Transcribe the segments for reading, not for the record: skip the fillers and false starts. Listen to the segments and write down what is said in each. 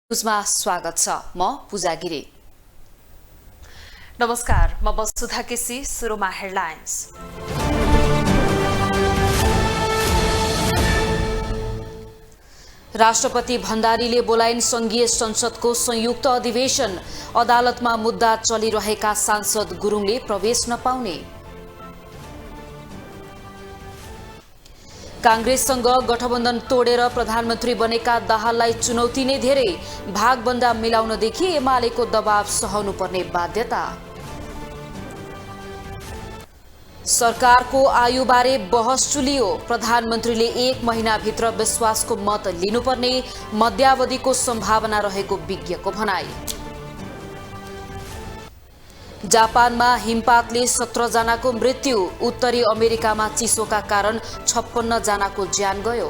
न्युजमा स्वागत छ। म पूजा गिरी। नमस्कार, म वसुधा केसी। सुरुमा हेडलाइन्स। राष्ट्रपति भण्डारीले बोलाइन् संघीय संसदको संयुक्त अधिवेशन। अदालतमा मुद्दा चलिरहेका सांसद गुरुङले प्रवेश नपाउने। कांग्रेससँग गठबन्धन तोडेर प्रधानमन्त्री बनेका दाहाललाई चुनौती नै धेरै। भागबन्दा मिलाउनदेखि एमालेको दबाव सहनुपर्ने बाध्यता। सरकारको आयुबारे बहस चुलियो। प्रधानमन्त्रीले 1 महिनाभित्र विश्वासको मत लिनुपर्ने, मध्यावधिको सम्भावना रहेको विज्ञको भनाई। जापानमा हिमपातले 17 जनाको मृत्यु। उत्तरी अमेरिकामा चिसोका कारण 56 जनाको ज्यान गयो।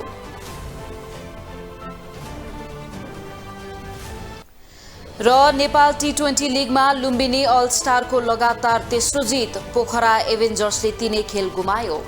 र नेपाल टी20 लिगमा लुम्बिनी अल स्टारको लगातार तेस्रो जित। पोखरा एभेन्जर्सले 3 खेल गुमायो।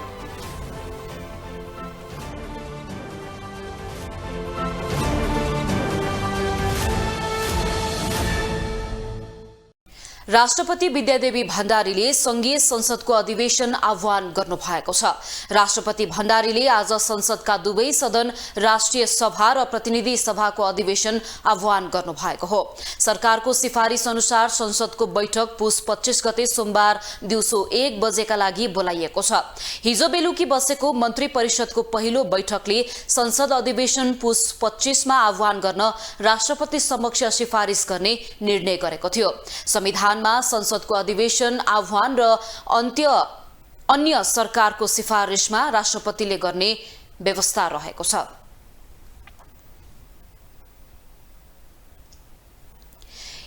राष्ट्रपति विद्यादेवी भण्डारीले संघीय संसदको अधिवेशन आह्वान गर्नुभएको छ। राष्ट्रपति भण्डारीले आज संसदका दुवै सदन राष्ट्रिय सभा र प्रतिनिधि सभाको अधिवेशन आह्वान गर्नुभएको हो। सरकारको सिफारिस अनुसार संसदको बैठक पुस 25 गते सोमबार दिउँसो 1 बजेका लागि बोलाइएको छ। हिजो बेलुकी बसेको मन्त्री परिषदको पहिलो बैठकले संसद अधिवेशन पुस 25 मा आह्वान गर्न राष्ट्रपति समक्ष सिफारिस गर्ने निर्णय गरेको थियो। संविधान संसदको अधिवेशन आह्वान र अन्य सरकारको सिफारिसमा राष्ट्रपतिले गर्ने व्यवस्था रहेको छ।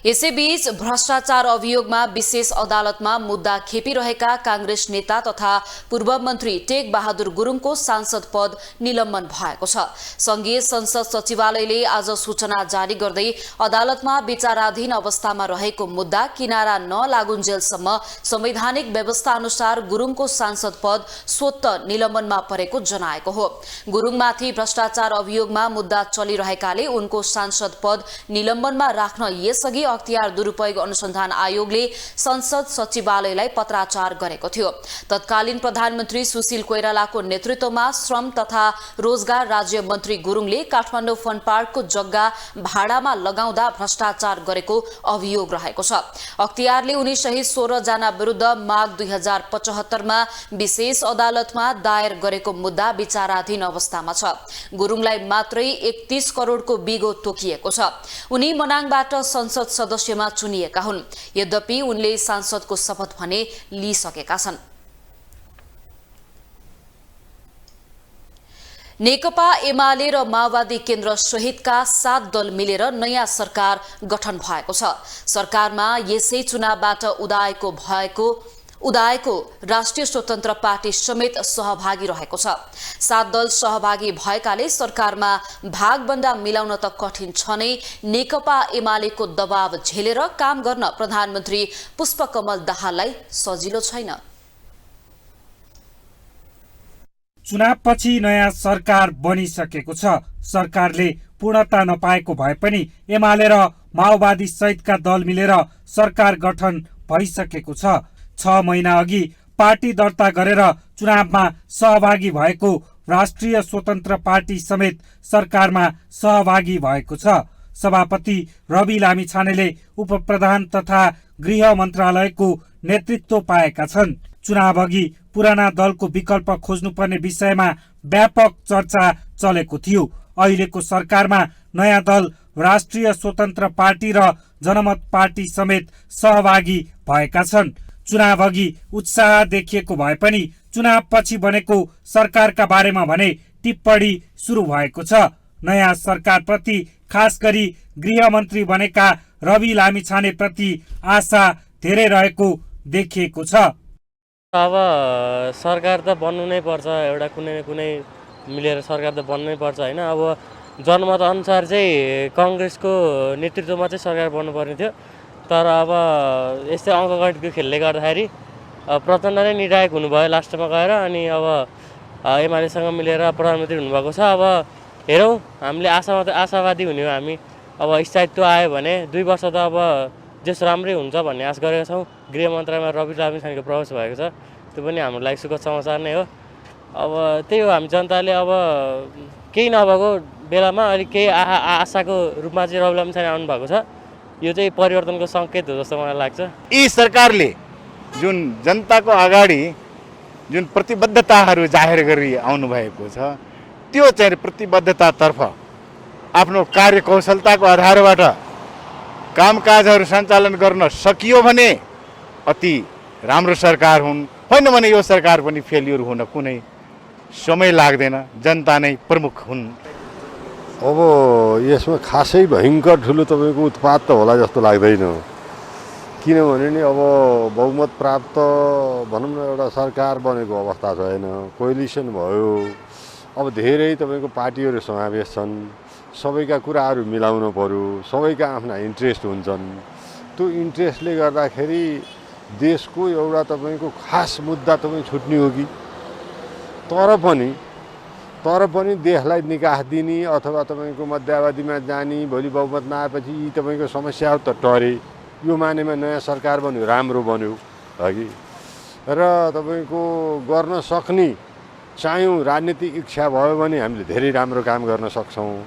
यसैबीच भ्रष्टाचार अभियोगमा विशेष अदालतमा मुद्दा खेपिरहेका कांग्रेस नेता तथा पूर्व मन्त्री टेक बहादुर गुरुङको सांसद पद निलम्बन भएको छ। संघीय संसद सचिवालयले आज सूचना जारी गर्दै अदालतमा विचाराधीन अवस्थामा रहेको मुद्दा किनारा नलागुन्जेलसम्म संवैधानिक व्यवस्था अनुसार गुरुङको सांसद पद स्वतः निलम्बनमा परेको जनाएको हो। गुरुङमाथि भ्रष्टाचार अभियोगमा मुद्दा चलिरहेकाले उनको सांसद पद निलम्बनमा राख्न यसअघि अख्तियार दुरुपयोग अनुसन्धान आयोगले संसद सचिवालयलाई पत्राचार गरेको थियो। तत्कालीन प्रधानमन्त्री सुशील कोइरालाको नेतृत्वमा श्रम तथा रोजगार राज्य मन्त्री गुरुङले काठमाडौँ फन पार्कको जग्गा भाडामा लगाउँदा भ्रष्टाचार गरेको अभियोग रहेको छ। अख्तियारले उनी सहित 16 जना विरुद्ध माघ 2075 मा विशेष अदालतमा दायर गरेको मुद्दा विचाराधीन अवस्थामा छ। गुरुङलाई मात्रै 31 करोडको बिगो तोकिएको छ। उनी मनाङबाट संसद सदस्यमा चुनिएका हुन्। यद्यपि उनले सांसदको शपथ भने लिइसकेका छन्। नेकपा एमाले र माओवादी केन्द्र सहितका 7 दल मिलेर नयाँ सरकार गठन भएको छ। सरकारमा यसै चुनावबाट उदाएको राष्ट्रिय स्वतन्त्र पार्टी समेत सहभागी रहेको छ। 7 दल सहभागी भएकाले सरकारमा भागबन्दा मिलाउन त कठिन छ नै, नेकपा एमालेको दबाव झेलेर काम गर्न प्रधानमन्त्री पुष्पकमल दाहाललाई सजिलो छैन। चुनावपछि नयाँ सरकार बनिसकेको छ। सरकारले पूर्णता नपाएको भए पनि एमाले र माओवादी सहितका दल मिलेर सरकार गठन भइसकेको छ। 6 महिना अघि पार्टी दर्ता गरेर चुनावमा सहभागी भएको राष्ट्रिय स्वतन्त्र पार्टी समेत सरकारमा सहभागी भएको छ। सभापति रवि लामिछानेले उपप्रधान तथा गृह मन्त्रालयको नेतृत्व पाएका छन्। चुनाव अघि पुराना दलको विकल्प खोज्नुपर्ने विषयमा व्यापक चर्चा चलेको थियो। अहिलेको सरकारमा नयाँ दल राष्ट्रिय स्वतन्त्र पार्टी र जनमत पार्टी समेत सहभागी भएका छन्। चुनाव अघि उत्साह देखिएको भए पनि चुनावपछि बनेको सरकारका बारेमा भने टिप्पणी सुरु भएको छ। नयाँ सरकारप्रति खास गरी गृहमन्त्री बनेका रवि लामिछाने प्रति आशा धेरै रहेको देखिएको छ। अब सरकार त बन्नु नै पर्छ, एउटा कुनै न कुनै मिलेर सरकार त बन्नु नै पर्छ होइन। अब जनमत अनुसार चाहिँ कांग्रेसको नेतृत्वमा चाहिँ सरकार बन्नुपर्ने थियो। तर अब यस्तै अङ्कगणितको खेलले गर्दाखेरि प्रचण्ड नै निर्णायक हुनुभयो लास्टमा गएर। अनि अब एमालेसँग मिलेर प्रधानमन्त्री हुनुभएको छ। अब हेरौँ, हामीले आशावादी हुने हो हामी। अब स्थायित्व आयो भने 2 वर्ष त अब जस राम्रै हुन्छ भन्ने आश गरेका छौँ। गृह मन्त्रालयमा रवि लामिछानेको प्रवेश भएको छ, त्यो पनि हाम्रो लागि सुखद समाचार नै हो। अब त्यही हो, हामी जनताले अब केही नभएको बेलामा अलिक केही आशाको रूपमा चाहिँ रवि लामिछाने आउनुभएको छ। यो चाहिँ परिवर्तनको सङ्केत हो जस्तो मलाई लाग्छ। यी सरकारले जुन जनताको अगाडि जुन प्रतिबद्धताहरू जाहेर गरी आउनुभएको छ, त्यो चाहिँ प्रतिबद्धतातर्फ आफ्नो कार्यकौशलताको आधारबाट कामकाजहरू सञ्चालन गर्न सकियो भने अति राम्रो सरकार हुन्, होइन भने यो सरकार पनि फेलियर हुन कुनै समय लाग्दैन। जनता नै प्रमुख हुन्। अब यसमा खासै भयङ्कर ठुलो तपाईँको उत्पात त होला जस्तो लाग्दैन। किनभने नि अब बहुमत प्राप्त भनौँ न एउटा सरकार बनेको अवस्था छैन, कोलिसन भयो। अब धेरै तपाईँको पार्टीहरू समावेश छन्, सबैका कुराहरू मिलाउनु पर्यो, सबैका आफ्ना इन्ट्रेस्ट हुन्छन्। त्यो इन्ट्रेस्टले गर्दाखेरि देशको एउटा तपाईँको खास मुद्दा तपाईँ छुट्ने हो कि तर पनि देशलाई निकास दिने अथवा तपाईँको मध्यावधिमा जाने, भोलि बहुमत नआएपछि यी तपाईँको समस्याहरू त टरे, यो मानेमा नयाँ सरकार बन्यो, राम्रो बन्यो हगि। र तपाईँको गर्न सक्ने चाह्यौँ राजनीतिक इच्छा भयो भने हामीले धेरै राम्रो काम गर्न सक्छौँ।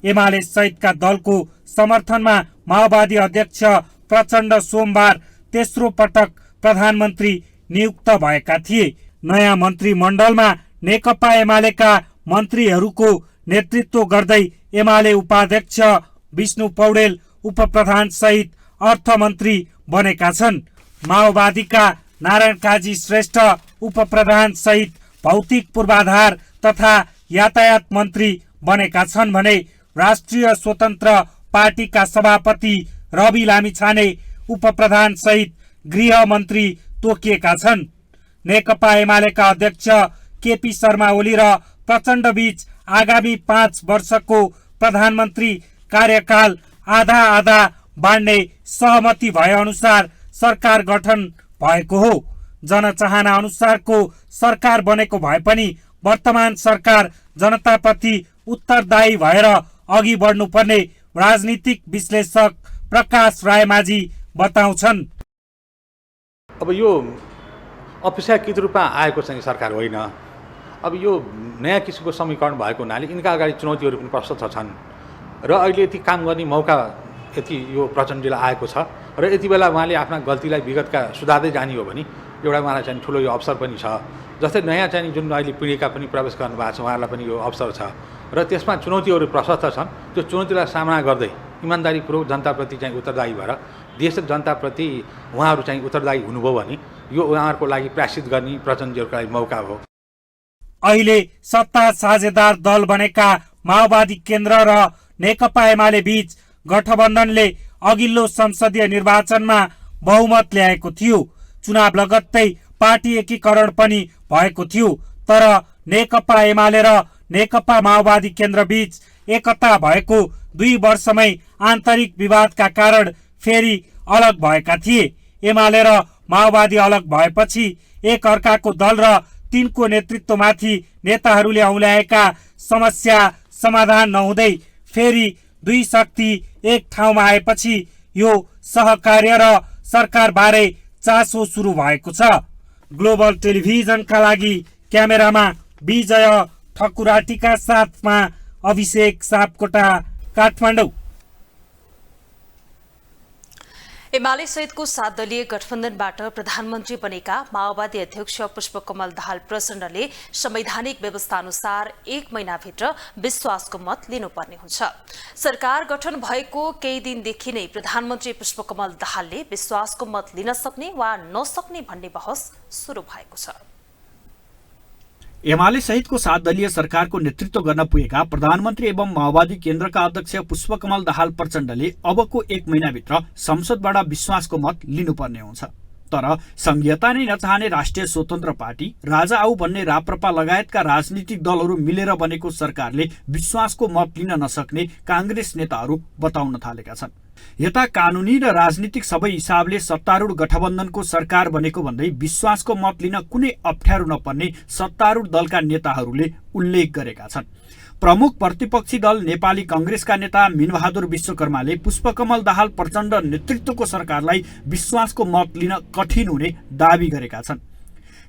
एमाले सहितका दलको समर्थनमा माओवादी अध्यक्ष प्रचण्ड सोमबार तेस्रो पटक प्रधानमन्त्री नियुक्त भएका थिए। नयाँ मन्त्रीमण्डलमा नेकपा एमालेका मन्त्रीहरूको नेतृत्व गर्दै एमाले उपाध्यक्ष विष्णु पौडेल उपप्रधान सहित अर्थमन्त्री बनेका छन्। माओवादीका नारायण काजी श्रेष्ठ उपप्रधान सहित भौतिक पूर्वाधार तथा यातायात मन्त्री बनेका छन् भने राष्ट्रिय स्वतन्त्र पार्टीका सभापति रवि लामिछाने उपप्रधान सहित गृह मन्त्री तोकिएका छन्। नेकपा एमालेका अध्यक्ष केपी शर्मा ओली र प्रचण्ड बीच आगामी 5 वर्षको प्रधानमन्त्री कार्यकाल आधा आधा बाँड्ने सहमति भए अनुसार सरकार गठन भएको हो। जनचाहना अनुसारको सरकार बनेको भए पनि वर्तमान सरकार जनताप्रति उत्तरदायी भएर अघि बढ्नुपर्ने राजनीतिक विश्लेषक प्रकाश रायमाझी बताउँछन्। अब यो अपेक्षाकृत रूपमा आएको चाहिँ सरकार होइन। अब यो नयाँ किसिमको समीकरण भएको हुनाले यिनका अगाडि चुनौतीहरू पनि प्रशस्त छन् र अहिले यति काम गर्ने मौका यति यो प्रचण्डलाई आएको छ र यति बेला उहाँले आफ्ना गल्तीलाई विगतका सुधार्दै जाने हो भने एउटा उहाँलाई चाहिँ ठुलो यो अवसर पनि छ। जस्तै नयाँ चाहिँ जुन अहिले पिँढीका पनि प्रवेश गर्नुभएको छ, उहाँहरूलाई पनि यो अवसर छ र त्यसमा चुनौतीहरू प्रशस्त छन्। त्यो चुनौतीलाई सामना गर्दै इमान्दारीपूर्वक जनताप्रति चाहिँ उत्तरदायी भएर देश र जनताप्रति उहाँहरू चाहिँ उत्तरदायी हुनुभयो भने यो उहाँहरूको लागि प्रायश्चित गर्ने प्रचण्डजीहरूको लागि मौका हो। अहिले सत्ता साझेदार दल बनेका माओवादी केन्द्र र नेकपा एमाले बीच गठबन्धनले अघिल्लो संसदीय निर्वाचनमा बहुमत ल्याएको थियो। चुनाव लगत्तै पार्टी एकीकरण पनि भएको थियो, तर नेकपा एमाले र नेकपा माओवादी केन्द्र बीच एकता भएको 2 वर्षमै आन्तरिक विवादका कारण फेरि अलग भएका थिए। एमाले र माओवादी अलग भएपछि एक अर्काको दल र तिनको नेतृत्वमाथि नेताहरूले औल्याएका समस्या समाधान नहुँदै फेरि 2 शक्ति एक ठाउँमा आएपछि यो सहकार्य र सरकारबारे चासो सुरु भएको छ। ग्लोबल टेलिभिजनका लागि क्यामेरामा विजय ठकुराटीका साथमा अभिषेक सापकोटा, काठमाडौँ। एमाले सहितको 7 दलीय गठबन्धनबाट प्रधानमन्त्री बनेका माओवादी अध्यक्ष पुष्पकमल दाहाल प्रचण्डले संवैधानिक व्यवस्था अनुसार 1 महिनाभित्र विश्वासको मत लिनुपर्ने हुन्छ। सरकार गठन भएको केही दिनदेखि नै प्रधानमन्त्री पुष्पकमल दाहालले विश्वासको मत लिन सक्ने वा नसक्ने भन्ने बहस सुरु भएको छ। एमाले सहितको 7 दलीय सरकारको नेतृत्व गर्न पुगेका प्रधानमन्त्री एवं माओवादी केन्द्रका अध्यक्ष पुष्पकमल दाहाल प्रचण्डले अबको 1 महिनाभित्र संसदबाट विश्वासको मत लिनुपर्ने हुन्छ। तर संघीयता नै नचाहने राष्ट्रिय स्वतन्त्र पार्टी, राजा आऊ भन्ने राप्रपा लगायतका राजनीतिक दलहरू मिलेर बनेको सरकारले विश्वासको मत लिन नसक्ने कांग्रेस नेताहरू बताउन थालेका छन्। यता कानूनी र राजनीतिक सबै हिसाबले सत्तारूढ गठबन्धनको सरकार बनेको भन्दै विश्वासको मत लिन कुनै अप्ठ्यारो नपर्ने सत्तारूढ दलका नेताहरूले उल्लेख गरेका छन्। प्रमुख प्रतिपक्षी दल नेपाली कांग्रेसका नेता मीनबहादुर विश्वकर्माले पुष्पकमल दाहाल प्रचण्ड नेतृत्वको सरकारलाई विश्वासको मत लिन कठिन हुने दावी गरेका छन्।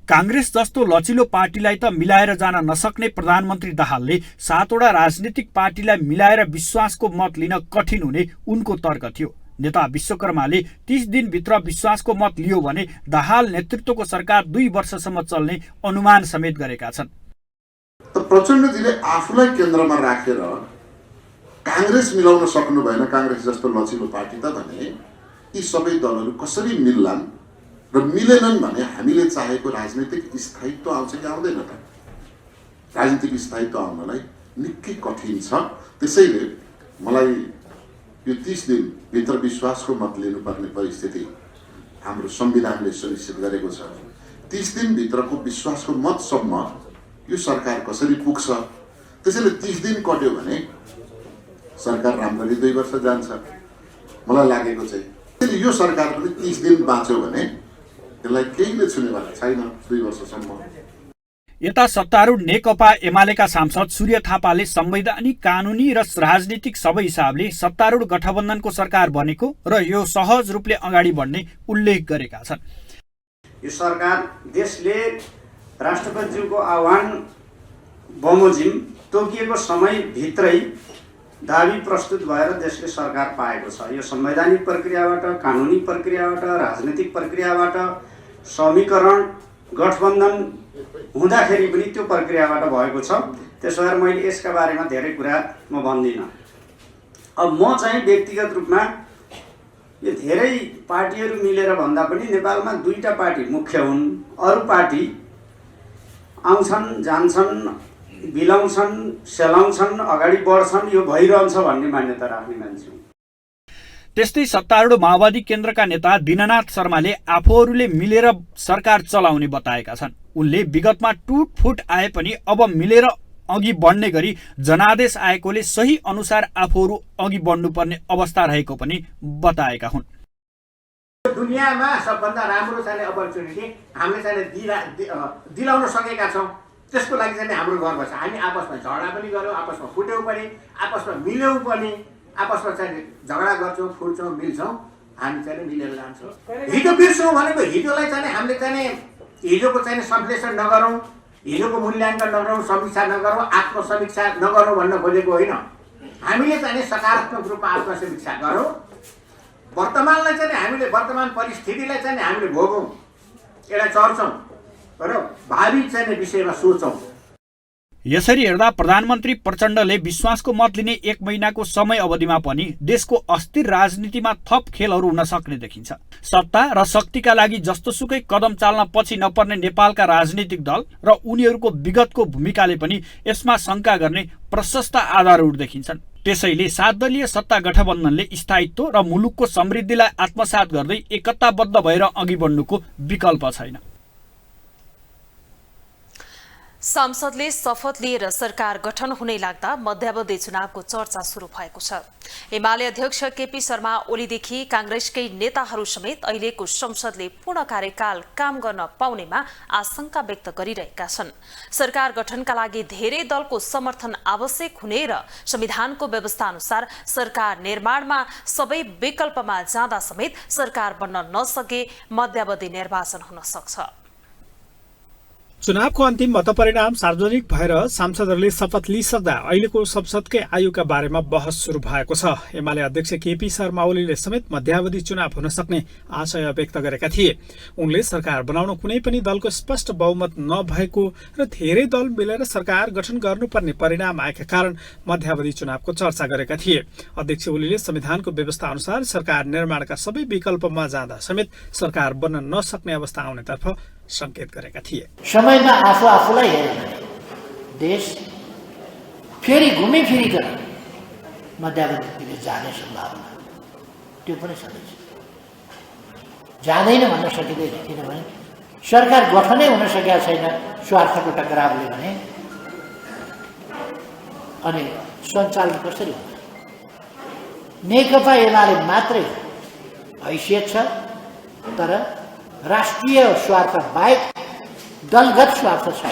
कांग्रेस जस्तो लचिलो पार्टीलाई त मिलाएर जान नसक्ने प्रधानमन्त्री दाहालले 7वटा राजनीतिक पार्टीलाई मिलाएर विश्वासको मत लिन कठिन हुने उनको तर्क थियो। नेता विश्वकर्माले 30 दिनभित्र विश्वासको मत लियो भने दाहाल नेतृत्वको सरकार 2 वर्षसम्म चल्ने अनुमान समेत गरेका छन्। प्रचण्डजीले आफूलाई केन्द्रमा राखेर कांग्रेस मिलाउन सक्नु भएन। कांग्रेस जस्तो लचिलो पार्टी त भने यी सबै दलहरू कसरी मिल्लान् र मिलेनन् भने हामीले चाहेको राजनीतिक स्थायित्व आउँछ कि आउँदैन त? राजनीतिक स्थायित्व आउनलाई निकै कठिन छ। त्यसैले मलाई यो 30 दिनभित्र विश्वासको मत लिनुपर्ने परिस्थिति हाम्रो संविधानले सुनिश्चित गरेको छ। 30 दिनभित्रको विश्वासको मतसम्म यो सरकार कसरी पुग्छ? त्यसैले 30 दिन कट्यो भने सरकार राम्ररी 2 वर्ष जान्छ मलाई लागेको चाहिँ। त्यसैले यो सरकार पनि 30 दिन बाँच्यो भने त्यसलाई केहीले छुनेवाला छैन 2 वर्षसम्म। यता सत्तारूढ नेकपा एमालेका सांसद सूर्य थापाले संवैधानिक, कानुनी र राजनीतिक सबै हिसाबले सत्तारूढ गठबन्धनको सरकार बनेको र यो सहज रूपले अगाडि बढ्ने उल्लेख गरेका छन्। यो सरकार देशले राष्ट्रपतिज्यूको आह्वान बमोजिम तोकिएको समयभित्रै दाबी प्रस्तुत भएर देशले सरकार पाएको छ। यो संवैधानिक प्रक्रियाबाट, कानुनी प्रक्रियाबाट, राजनीतिक प्रक्रियाबाट, समीकरण गठबन्धन हुँदाखेरि पनि त्यो प्रक्रियाबाट भएको छ। त्यसो भएर मैले यसका बारेमा धेरै कुरा म भन्दिनँ। अब म चाहिँ व्यक्तिगत रूपमा यो धेरै पार्टीहरू मिलेर भन्दा पनि नेपालमा 2टा पार्टी मुख्य हुन्। अरू पार्टी आउँछन्, जान्छन्, बिलाउँछन्, सेलाउँछन्, अगाडि बढ्छन्, यो भइरहन्छ भन्ने मान्यता राख्ने मान्छे हुन्। त्यस्तै सत्तारूढ माओवादी केन्द्रका नेता दीननाथ शर्माले आफूहरूले मिलेर सरकार चलाउने बताएका छन्। उनले विगतमा टुटफुट आए पनि अब मिलेर अघि बढ्ने गरी जनादेश आएकोले सही अनुसार आफूहरू अघि बढ्नुपर्ने अवस्था रहेको पनि बताएका हुन्। दुनियाँमा सबभन्दा राम्रो चाहिँ अपर्च्युनिटी हामीले चाहिँ दिलाउन सकेका छौँ। त्यसको लागि चाहिँ हाम्रो गर्व छ। हामी आपसमा झगडा पनि गऱ्यौँ, आपसमा फुट्यौँ पनि, आपसमा मिल्यौँ पनि, आपसमा चाहिँ झगडा गर्छौँ, फुट्छौँ, मिल्छौँ, हामी चाहिँ मिलेर जान्छौँ। हिजो बिर्सौँ भनेको हिजोलाई चाहिँ हामीले चाहिँ हिजोको चाहिँ संश्लेषण नगरौँ, हिजोको मूल्याङ्कन नगरौँ, समीक्षा नगरौँ, आत्मसमीक्षा नगरौँ भन्न खोजेको होइन। हामीले चाहिँ सकारात्मक रूपमा आत्मसमीक्षा गरौँ। वर्तमानलाई चाहिँ हामीले वर्तमान परिस्थितिलाई चाहिँ हामीले भोगौँ, यसलाई चर्चौँ र भावी चाहिँ विषयमा सोचौँ। यसरी हेर्दा प्रधानमन्त्री प्रचण्डले विश्वासको मत लिने 1 महिनाको समय अवधिमा पनि देशको अस्थिर राजनीतिमा थप खेलहरू हुन सक्ने देखिन्छ। सत्ता र शक्तिका लागि जस्तोसुकै कदम चाल्न पछि नपर्ने नेपालका राजनीतिक दल र उनीहरूको विगतको भूमिकाले पनि यसमा शङ्का गर्ने प्रशस्त आधारहरू देखिन्छन्। त्यसैले 7 दलीय सत्ता गठबन्धनले स्थायित्व र मुलुकको समृद्धिलाई आत्मसात गर्दै एकताबद्ध भएर अघि बढ्नुको विकल्प छैन। सांसदले शपथ लिएर सरकार गठन हुनै लाग्दा मध्यावधि चुनावको चर्चा सुरु भएको छ। एमाले अध्यक्ष केपी शर्मा ओलीदेखि कांग्रेसकै नेताहरू समेत अहिलेको संसदले पूर्ण कार्यकाल काम गर्न पाउनेमा आशंका व्यक्त गरिरहेका छन्। सरकार गठनका लागि धेरै दलको समर्थन आवश्यक हुने र संविधानको व्यवस्था अनुसार सरकार निर्माणमा सबै विकल्पमा जाँदा समेत सरकार बन्न नसके मध्यावधि निर्वाचन हुन सक्छ। चुनावको अन्तिम मतपरिणाम सार्वजनिक भएर सांसदहरूले शपथ लिइसक्दा अहिलेको संसदकै आयुका बारेमा बहस सुरु भएको छ। एमाले अध्यक्ष केपी शर्मा ओलीले समेत मध्यावधि चुनाव हुन सक्ने आशय व्यक्त गरेका थिए। उनले सरकार बनाउन कुनै पनि दलको स्पष्ट बहुमत नभएको र धेरै दल मिलेर सरकार गठन गर्नुपर्ने परिणाम आएका कारण मध्यावधि चुनावको चर्चा गरेका थिए। अध्यक्ष ओलीले संविधानको व्यवस्था अनुसार सरकार निर्माणका सबै विकल्पमा जाँदा समेत सरकार बन्न नसक्ने अवस्था आउनेतर्फ संकेत गरेका थिए। समयमा आफूलाई हेरेर देश फेरि घुमिफिरिकन मध्यावधितिर जाने सम्भावना त्यो पनि छँदैछ। जाँदैन भन्न सकिँदैन, किनभने सरकार गठनै हुन सकेका छैन स्वार्थको टकरावले भने, अनि सञ्चालन कसरी हुन्छ? नेकपा एमाले मात्रै हैसियत छ, तर राष्ट्रिय स्वार्थ बाहेक दलगत स्वार्थ छ।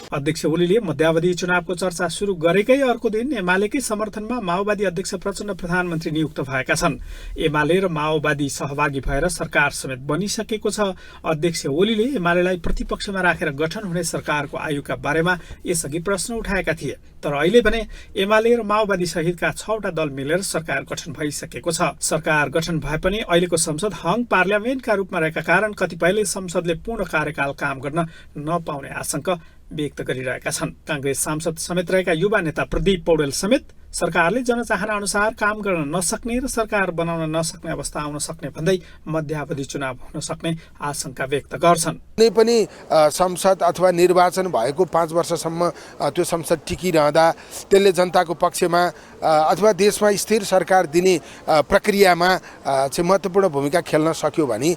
अध्यक्ष ओलीले मध्यावधि चुनावको चर्चा सुरु गरेकै अर्को दिन एमालेकै समर्थनमा माओवादी अध्यक्ष प्रचण्ड प्रधानमन्त्री नियुक्त भएका छन्। एमाले र माओवादी सहभागी भएर सरकार समेत बनिसकेको छ। अध्यक्ष ओलीले एमालेलाई प्रतिपक्षमा राखेर गठन हुने सरकारको आयुका बारेमा यसअघि प्रश्न उठाएका थिए। तर अहिले भने एमाले र माओवादी सहितका 6वटा दल मिलेर सरकार गठन भइसकेको छ। सरकार गठन भए पनि अहिलेको संसद हङ पार्लियामेन्टका रूपमा रहेका कारण कतिपयले संसदले पूर्ण कार्यकाल काम गर्न नपाउने आशंका व्यक्त गरिरहेका छन्। कांग्रेस सांसद समेत रहेका युवा नेता प्रदीप पौडेल समेत सरकारले जनचाहना अनुसार काम गर्न नसक्ने र सरकार बनाउन नसक्ने अवस्था आउन सक्ने भन्दै मध्यावधि चुनाव हुन सक्ने आशंका व्यक्त गर्छन्। कुनै पनि संसद अथवा निर्वाचन भएको 5 वर्षसम्म त्यो संसद टिकिरहँदा त्यसले जनताको पक्षमा अथवा देशमा स्थिर सरकार दिने प्रक्रियामा चाहिँ महत्त्वपूर्ण भूमिका खेल्न सक्यो भने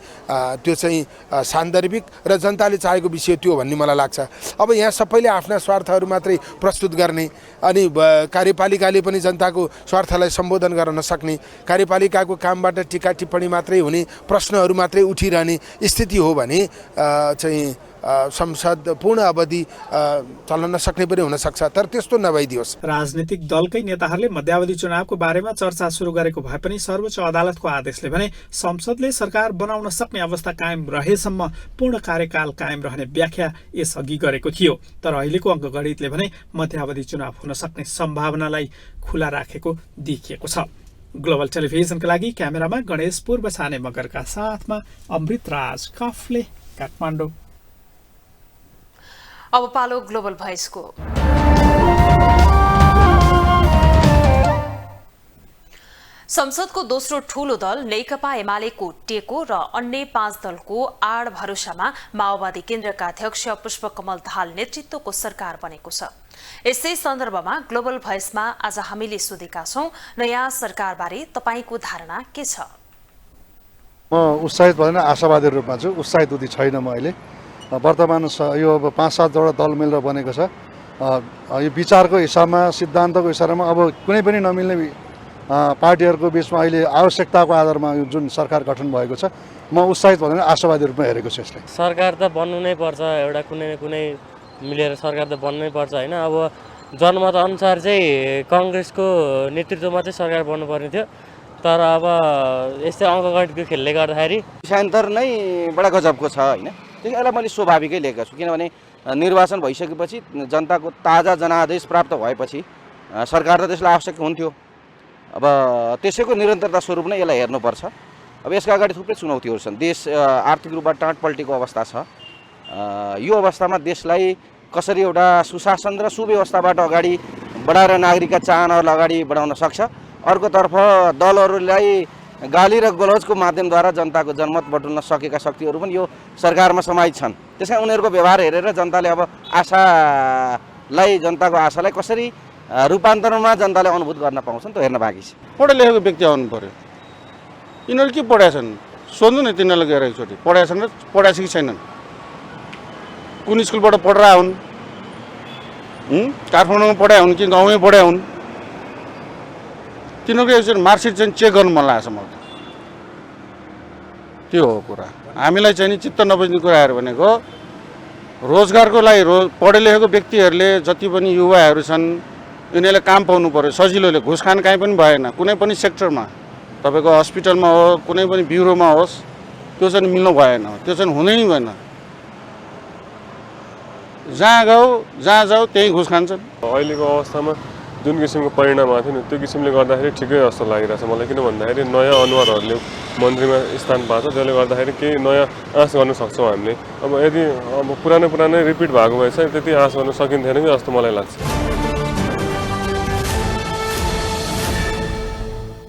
त्यो चाहिँ सान्दर्भिक र जनताले चाहेको विषय त्यो भन्ने मलाई लाग्छ। अब यहाँ सबैले आफ्ना स्वार्थहरू मात्रै प्रस्तुत गर्ने अनि कार्यपालिकाले पनि जनताको स्वार्थलाई सम्बोधन गर्न नसक्ने, कार्यपालिकाको कामबाट टीका टिप्पणी मात्रै हुने, प्रश्नहरू मात्रै उठिरहने स्थिति हो भने चाहिँ संसद पूर्ण अवधि चल्न नसक्ने पनि हुन सक्छ। तर त्यस्तो नभइदियोस्। राजनीतिक दलकै नेताहरूले मध्यावधि चुनावको बारेमा चर्चा सुरु गरेको भए पनि सर्वोच्च अदालतको आदेशले भने संसदले सरकार बनाउन सक्ने अवस्था कायम रहेसम्म पूर्ण कार्यकाल कायम रहने व्याख्या यसअघि गरेको थियो। तर अहिलेको अङ्कगणितले भने मध्यावधि चुनाव हुन सक्ने सम्भावनालाई खुला राखेको देखिएको छ। ग्लोबल टेलिभिजनका लागि क्यामेरामा गणेश पूर्व छाने मगरका साथमा अमृतराज काफले, काठमाडौँ। अब पालो ग्लोबल भोइसको। संसदको दोस्रो ठूलो दल नेकपा एमालेको टेको र अन्य 5 दलको आड भरोसामा माओवादी केन्द्रका अध्यक्ष पुष्पकमल दाहाल नेतृत्वको सरकार बनेको छ। यसै सन्दर्भमा ग्लोबल भोइसमा आज हामीले सोधेका छौं, नयाँ सरकारबारे तपाईको धारणा के छ? म उत्साहित भएन, आशावादी रूपमा छु। उत्साहित उति छैन म अहिले। वर्तमान यो अब 5-7 दल मिलेर बनेको छ। यो विचारको हिसाबमा, सिद्धान्तको हिसाबमा अब कुनै पनि नमिल्ने पार्टीहरूको बिचमा अहिले आवश्यकताको आधारमा यो जुन सरकार गठन भएको छ, म उत्साहित भएन, आशावादी रूपमा हेरेको छु यसलाई। सरकार त बन्नु नै पर्छ, एउटा कुनै न कुनै मिलेर सरकार त बन्नै पर्छ होइन। अब जनमत अनुसार चाहिँ कांग्रेसको नेतृत्वमा चाहिँ सरकार बन्नुपर्ने थियो। तर अब यस्तै अङ्कगणितको खेलले गर्दाखेरि विषयान्तर नै बडा गजबको छ होइन। त्यसलाई मैले स्वाभाविकै लिएको छु, किनभने निर्वाचन भइसकेपछि जनताको ताजा जनादेश प्राप्त भएपछि सरकार त त्यसलाई आवश्यक हुन्थ्यो। अब त्यसैको निरन्तरता स्वरूप नै यसलाई हेर्नुपर्छ। अब यसका अगाडि थुप्रै चुनौतीहरू छन्। देश आर्थिक रूपमा टाँटपल्टीको अवस्था छ। यो अवस्थामा देशलाई कसरी एउटा सुशासन र सुव्यवस्थाबाट अगाडि बढाएर नागरिकका चाहनाहरूलाई अगाडि बढाउन सक्छ। अर्कोतर्फ दलहरूलाई गाली र गलौजको माध्यमद्वारा जनताको जनमत बटुल्न सकेका शक्तिहरू पनि यो सरकारमा समाहित छन्। त्यसकारण उनीहरूको व्यवहार हेरेर जनताले अब आशालाई, जनताको आशालाई कसरी रूपान्तरणमा जनताले अनुभूत गर्न पाउँछन् त्यो हेर्न बाँकी छ। पढे लेखेको व्यक्ति आउनु पर्यो। यिनीहरू के पढाएका छन् सोध्नु न तिनीहरूलाई गएर एकचोटि। पढाएका छन् र पढाएछ कि छैनन्? कुन स्कुलबाट पढेर हुन्? काठमाडौँमा पढाए हुन् कि गाउँमै पढाए हुन्? तिनीहरूको एकचोटि मार्कसिट चाहिँ चेक गर्नु मन लागेको छ मलाई। त्यो हो कुरा। हामीलाई चाहिँ नि चित्त नबुझ्ने कुराहरू भनेको रोजगारको लागि पढे लेखेको व्यक्तिहरूले, जति पनि युवाहरू छन्, यिनीहरूले काम पाउनु पर्यो सजिलोले। घुस खान कहीँ पनि भएन, कुनै पनि सेक्टरमा, तपाईँको हस्पिटलमा हो, कुनै पनि ब्युरोमा होस्, त्यो चाहिँ मिल्नु भएन, त्यो चाहिँ हुनै भएन। जहाँ जाऊ त्यहीँ घुस खान्छन्। अहिलेको अवस्थामा जुन किसिमको परिणाम आएको थियो नि, त्यो किसिमले गर्दाखेरि ठिकै जस्तो लागिरहेछ मलाई। किन भन्दाखेरि नयाँ अनुहारहरूले मन्त्रीमा स्थान पाएको छ, त्यसले गर्दाखेरि केही नयाँ आश गर्न सक्छौँ हामीले। अब यदि पुरानै रिपिट भएको भएछ त्यति आश गर्न सकिन्थेन कि जस्तो मलाई लाग्छ।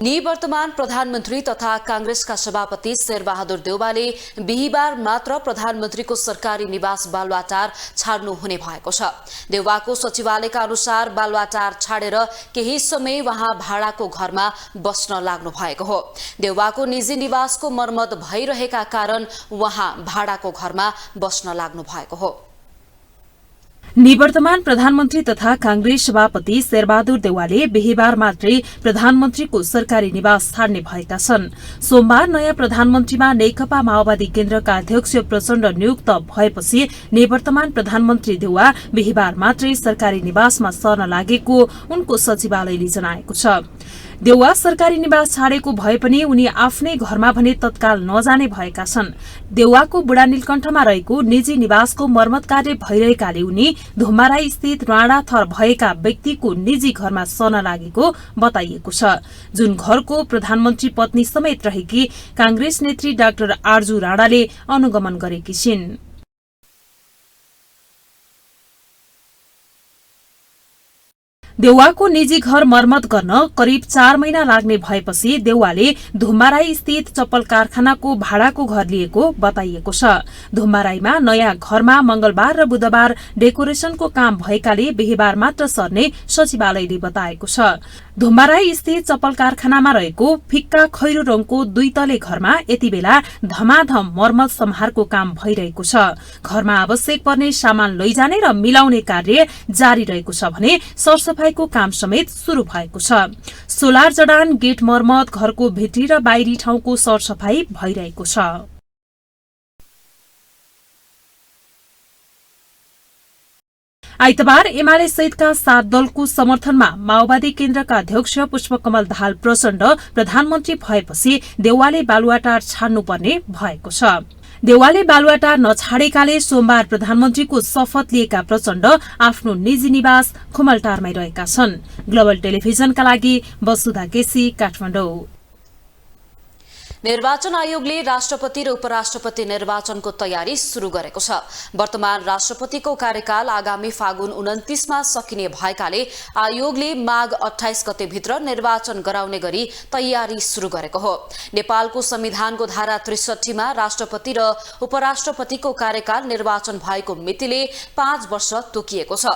निवर्तमान प्रधानमन्त्री तथा कांग्रेसका सभापति शेरबहादुर देउवाले बिहिबार मात्र प्रधानमन्त्रीको सरकारी निवास बालुवाटार छाड्नु हुने भएको छ। देउवाको सचिवालयका अनुसार बालुवाटार छाडेर केही समय वहाँ भाडाको घरमा बस्न लाग्नु भएको हो। देउवाको निजी निवासको मर्मत भइरहेका कारण वहाँ भाडाको घरमा बस्न लाग्नु भएको हो। निवर्तमान प्रधानमन्त्री तथा कांग्रेस सभापति शेरबहादुर देउवाले बिहीबार मात्रै प्रधानमन्त्रीको सरकारी निवास छाड्ने भएका छन्। सोमबार नयाँ प्रधानमन्त्रीमा नेकपा माओवादी केन्द्रका अध्यक्ष प्रचण्ड नियुक्त भएपछि निवर्तमान प्रधानमन्त्री देउवा बिहीबार मात्रै सरकारी निवासमा सर्न लागेको उनको सचिवालयले जनाएको छ। देउवा सरकारी निवास छाडेको भए पनि उनी आफ्नै घरमा भने तत्काल नजाने भएका छन्। देउवाको बुढा नीलकण्ठमा रहेको निजी निवासको मर्मत कार्य भइरहेकाले उनी धुम्माराई स्थित राणा थर भएका व्यक्तिको निजी घरमा सर्न लागेको बताइएको छ, जुन घरको प्रधानमन्त्री पत्नी समेत रहेकी कांग्रेस नेत्री डाक्टर आरजू राणाले अनुगमन गरेकी छिन्। देउवाको निजी घर मर्मत गर्न करिब 4 महिना लाग्ने भएपछि देउवाले धुम्माराई स्थित चप्पल कारखानाको भाडाको घर लिएको बताइएको छ। धुम्माराईमा नयाँ घरमा मंगलबार र बुधबार डेकोरेशनको काम भएकाले बिहीबार मात्र सर्ने सचिवालयले बताएको छ। धुम्माराई स्थित चप्पल कारखानामा रहेको फिक्का खैरो रंगको 2 तले घरमा यति बेला धमाधम मर्मत सम्हारको काम भइरहेको छ। घरमा आवश्यक पर्ने सामान लैजाने र मिलाउने कार्य जारी रहेको छ भने सरसफाईको काम समेत शुरू भएको छ। सोलर जडान, गेट मर्मत, घरको भित्री र बाहिरी ठाउँको सरसफाई भइरहेको छ। आइतबार एमाले सहितका 7 दलको समर्थनमा माओवादी केन्द्रका अध्यक्ष पुष्पकमल दाहाल प्रचण्ड प्रधानमन्त्री भएपछि देउवाले बालुवाटार छाड्नुपर्ने भएको छ। देउवाले बालुवाटार नछाडेकाले सोमबार प्रधानमन्त्रीको शपथ लिएका प्रचण्ड आफ्नो निजी निवास खुमलटारमै रहेका छन्। ग्लोबल टेलिभिजनका लागि वसुधा केसी, काठमाडौँ। निर्वाचन आयोगले राष्ट्रपति र उपराष्ट्रपति निर्वाचनको तयारी शुरू गरेको छ। वर्तमान राष्ट्रपतिको कार्यकाल आगामी फागुन 29 मा सकिने भएकाले आयोगले माघ 28 गते भित्र निर्वाचन गराउने गरी तयारी शुरू गरेको हो। नेपालको संविधानको धारा 63 मा राष्ट्रपति र उपराष्ट्रपतिको कार्यकाल निर्वाचन भएको मितिले 5 वर्ष तोकिएको छ।